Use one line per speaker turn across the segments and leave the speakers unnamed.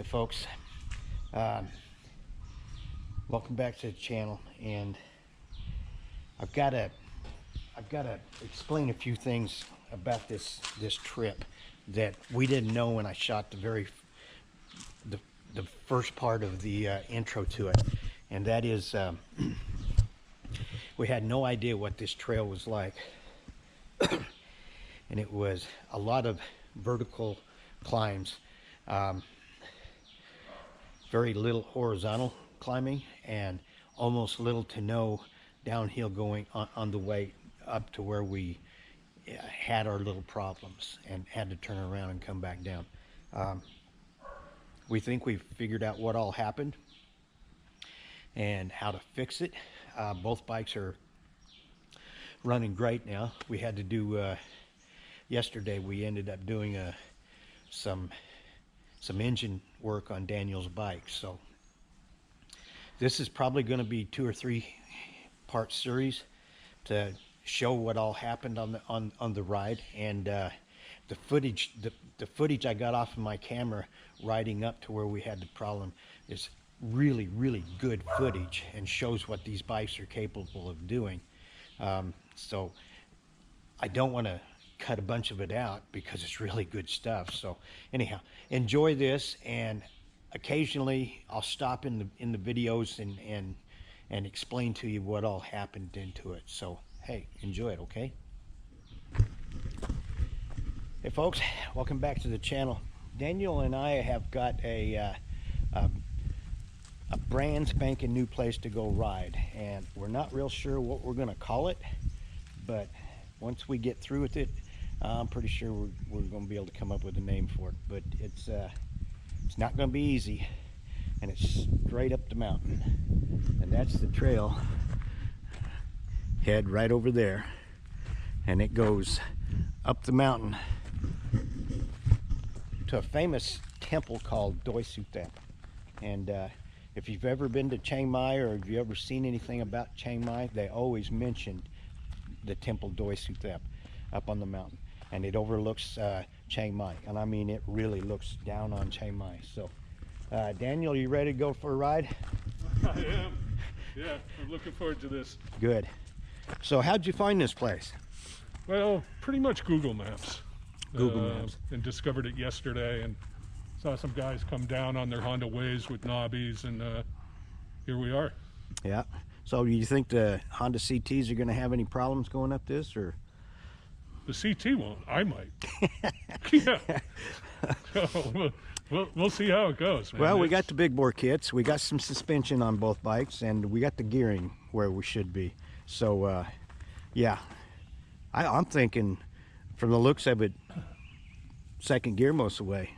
folks, welcome back to the channel, and I've got to explain a few things about this trip that we didn't know when I shot the first part of the intro to it, and that is we had no idea what this trail was like. And it was a lot of vertical climbs, very little horizontal climbing, and almost little to no downhill going on the way up to where we had our little problems and had to turn around and come back down. We think we've figured out what all happened and how to fix it. Both bikes are running great now. We had to do yesterday we ended up doing some engine work on Daniel's bike, so this is probably going to be 2 or 3 part series to show what all happened on the ride, and the footage I got off of my camera riding up to where we had the problem is really good footage and shows what these bikes are capable of doing. So I don't want to cut a bunch of it out because it's really good stuff. So anyhow, enjoy this, and occasionally I'll stop in the videos and explain to you what all happened into it. So hey, enjoy it, okay? Hey folks, welcome back to the channel. Daniel and I have got a brand spanking new place to go ride, and we're not real sure what we're going to call it, but once we get through with it, I'm pretty sure we're going to be able to come up with a name for it. But it's not going to be easy, and it's straight up the mountain, and that's the trail head right over there, and it goes up the mountain to a famous temple called Doi Suthep. And if you've ever been to Chiang Mai, or if you've ever seen anything about Chiang Mai, they always mention the temple Doi Suthep up on the mountain, and it overlooks Chiang Mai, and I mean it really looks down on Chiang Mai. So Daniel, you ready to go for a ride?
I am. Yeah, I'm looking forward to this.
Good. So how'd you find this place?
Well, pretty much Google Maps.
Google Maps.
And discovered it yesterday, and saw some guys come down on their Honda Waves with knobbies, and here we are.
Yeah. So do you think the Honda CTs are going to have any problems going up this, or?
The CT won't. I might. Yeah. So we'll see how it goes, man.
Well, we got the big bore kits, we got some suspension on both bikes, and we got the gearing where we should be. So yeah, I'm thinking from the looks of it, second gear most of the way.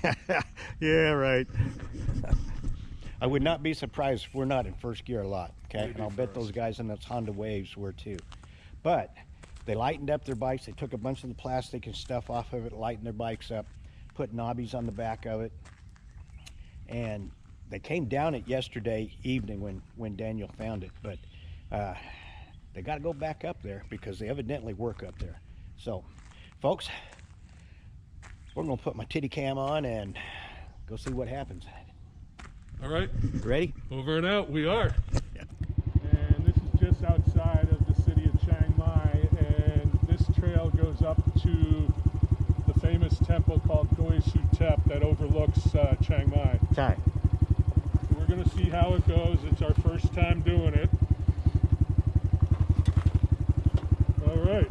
Yeah, yeah, right. I would not be surprised if we're not in first gear a lot, okay? And I'll bet those guys in those Honda Waves were too. But they lightened up their bikes. They took a bunch of the plastic and stuff off of it, lightened their bikes up, put knobbies on the back of it, and they came down it yesterday evening when Daniel found it. But they got to go back up there because they evidently work up there. So, folks, we're going to put my titty cam on and go see what happens.
All right.
Ready?
Over and out. We are.
Yeah.
And this is just outside of the city of Chiang Mai, and this trail goes up to the famous temple called Doi Suthep that overlooks Chiang Mai.
Time.
So we're going to see how it goes. It's our first time doing it. All right.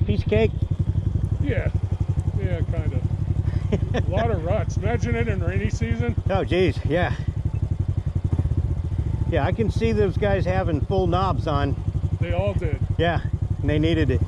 Piece of cake?
Yeah, kind of. A lot of ruts. Imagine it in rainy season.
Oh, geez, yeah. Yeah, I can see those guys having full knobs on.
They all did.
Yeah, and they needed it.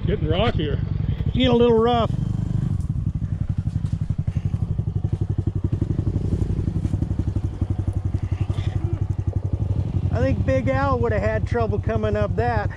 Getting rockier.
Getting a little rough. I think Big Al would have had trouble coming up that.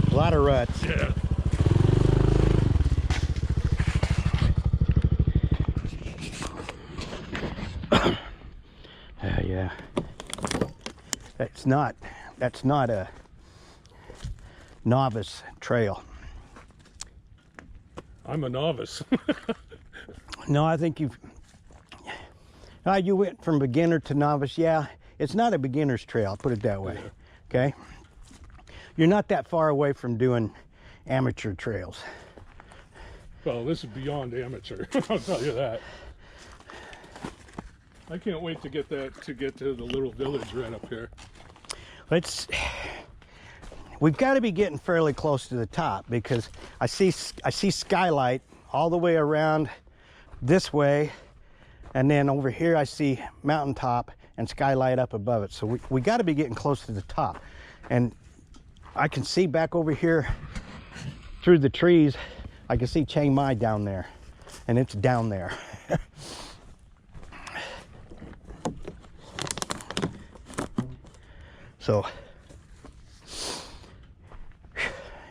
A lot of ruts.
Yeah.
Yeah. That's not a novice trail.
I'm a novice.
No, I think you went from beginner to novice. Yeah, it's not a beginner's trail, I'll put it that way. Okay? you're not that far away from doing amateur trails.
Well, this is beyond amateur. I'll tell you that. I can't wait to get to the little village right up here.
We've got to be getting fairly close to the top, because I see skylight all the way around this way, and then over here I see mountaintop and skylight up above it. So we got to be getting close to the top. And I can see back over here through the trees, I can see Chiang Mai down there, and it's down there. So,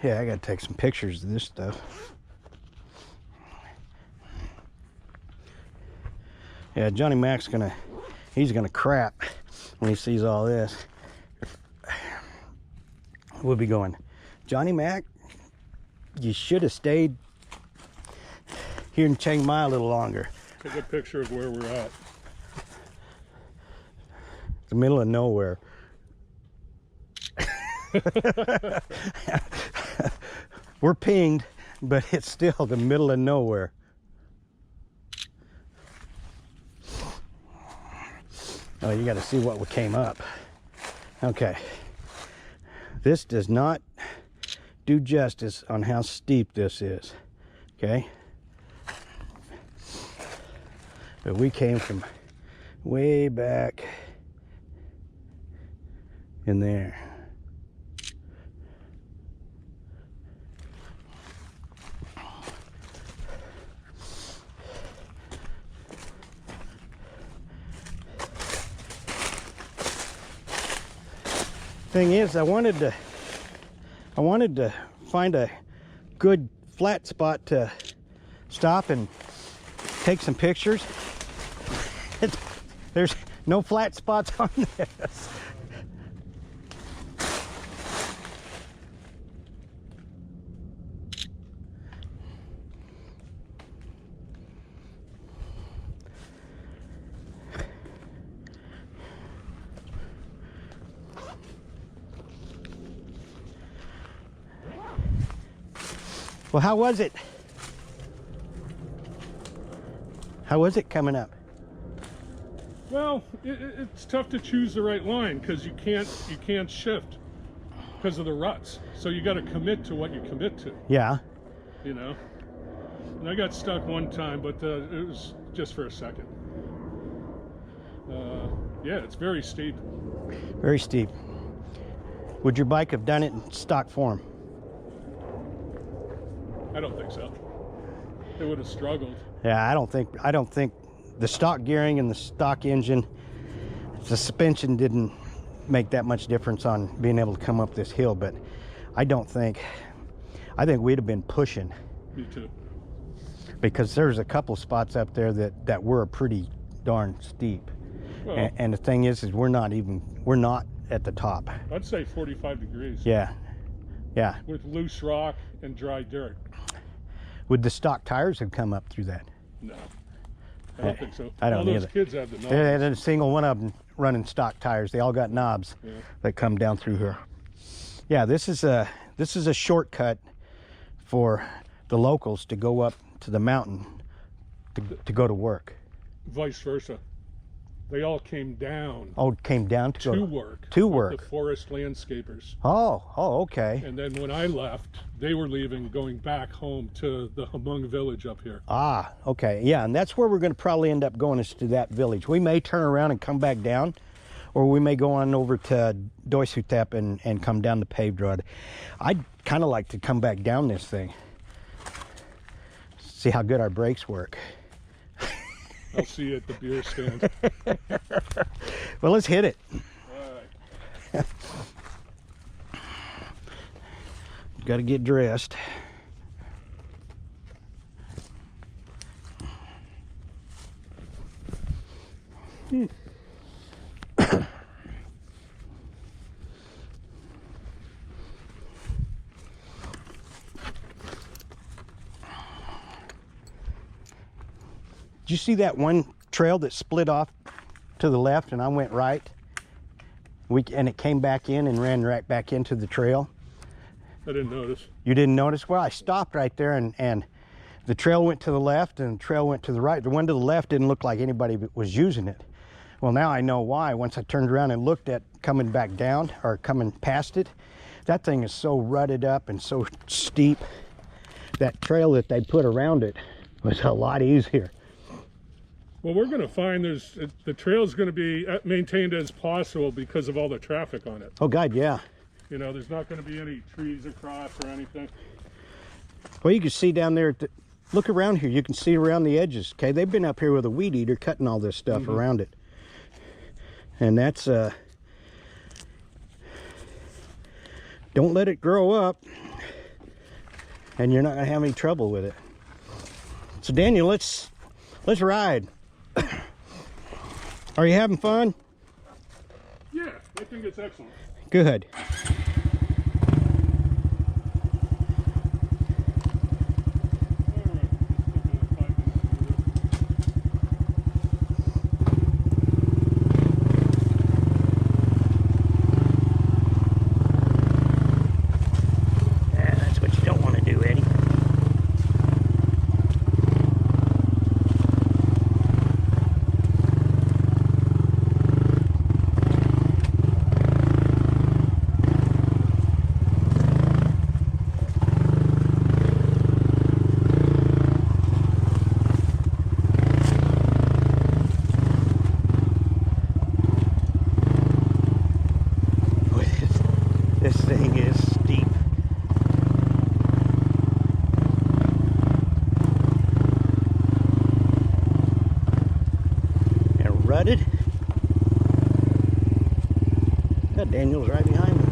yeah, I gotta take some pictures of this stuff. Yeah, Johnny Mac's he's gonna crap when he sees all this. We'll be going, Johnny Mac, you should have stayed here in Chiang Mai a little longer.
Take a picture of where we're at.
The middle of nowhere. We're pinged, but it's still the middle of nowhere. Oh, you got to see what came up. Okay. This does not do justice on how steep this is. Okay. But we came from way back in there. Thing is, I wanted to find a good flat spot to stop and take some pictures. There's no flat spots on this. Well, how was it? How was it coming up?
Well, it's tough to choose the right line, because you can't shift because of the ruts. So you got to commit to what you commit to.
Yeah.
You know. And I got stuck one time, but it was just for a second. Yeah, it's very steep.
Very steep. Would your bike have done it in stock form?
I don't think so. It would have struggled.
Yeah, I don't think the stock gearing and the stock engine, the suspension didn't make that much difference on being able to come up this hill, but I think we'd have been pushing. Me
too.
Because there's a couple spots up there that were pretty darn steep. Well, and the thing is we're not at the top.
I'd say 45 degrees.
Yeah. Yeah.
With loose rock and dry dirt.
Would the stock tires have come up through that?
No, I don't think so.
I don't
all
either.
Those kids have the knobs.
There ain't a single one of them running stock tires. They all got knobs that come down through here. Yeah, this is a shortcut for the locals to go up to the mountain to go to work.
Vice versa. They all came down.
Oh, came down to
work.
To work.
The forest landscapers.
Oh, okay.
And then when I left, they were leaving, going back home to the Hmong Village up here.
Ah, okay. Yeah, and that's where we're going to probably end up going, is to that village. We may turn around and come back down, or we may go on over to Doi Sutep and come down the paved road. I'd kind of like to come back down this thing. See how good our brakes work.
I'll see you at the beer stand.
Well, let's hit it.
All right.
Got to get dressed. Did you see that one trail that split off to the left and I went right? And it came back in and ran right back into the trail.
I didn't notice.
You didn't notice? Well, I stopped right there, and the trail went to the left and the trail went to the right. The one to the left didn't look like anybody was using it. Well, now I know why. Once I turned around and looked at coming back down or coming past it, that thing is so rutted up and so steep. That trail that they put around it was a lot easier.
Well, we're going to find the trail's going to be maintained as possible because of all the traffic on it.
Oh, God, yeah.
You know, there's not going to be any trees across or anything.
Well, you can see down there, look around here. You can see around the edges, okay? They've been up here with a weed eater cutting all this stuff around it. And that's, don't let it grow up, and you're not going to have any trouble with it. So, Daniel, let's ride. Are you having fun?
Yeah, I think it's excellent.
Good. That's what you don't want to do, Eddie. This thing is steep. And rutted. God, Daniel's right behind me.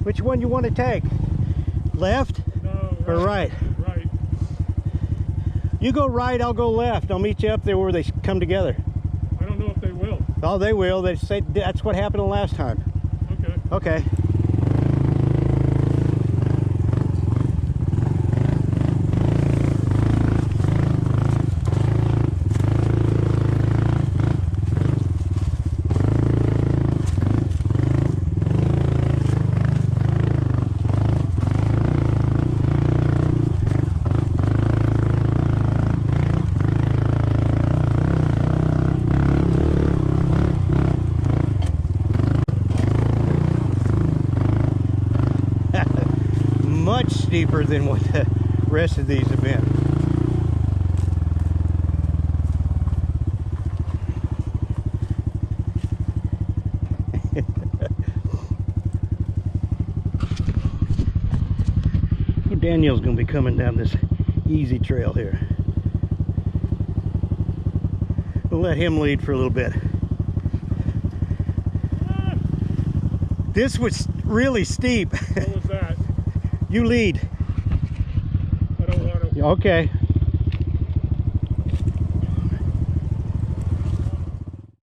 Which one you want to take? Left?
No,
or right?
Right.
You go right, I'll go left. I'll meet you up there where they come together.
I don't know if they will.
Oh, they will. They say that's what happened the last time.
Okay.
Okay. Much steeper than what the rest of these have been. Daniel's gonna be coming down this easy trail here. We'll let him lead for a little bit. This was really steep.
What was that?
You lead.
I don't want to.
Okay.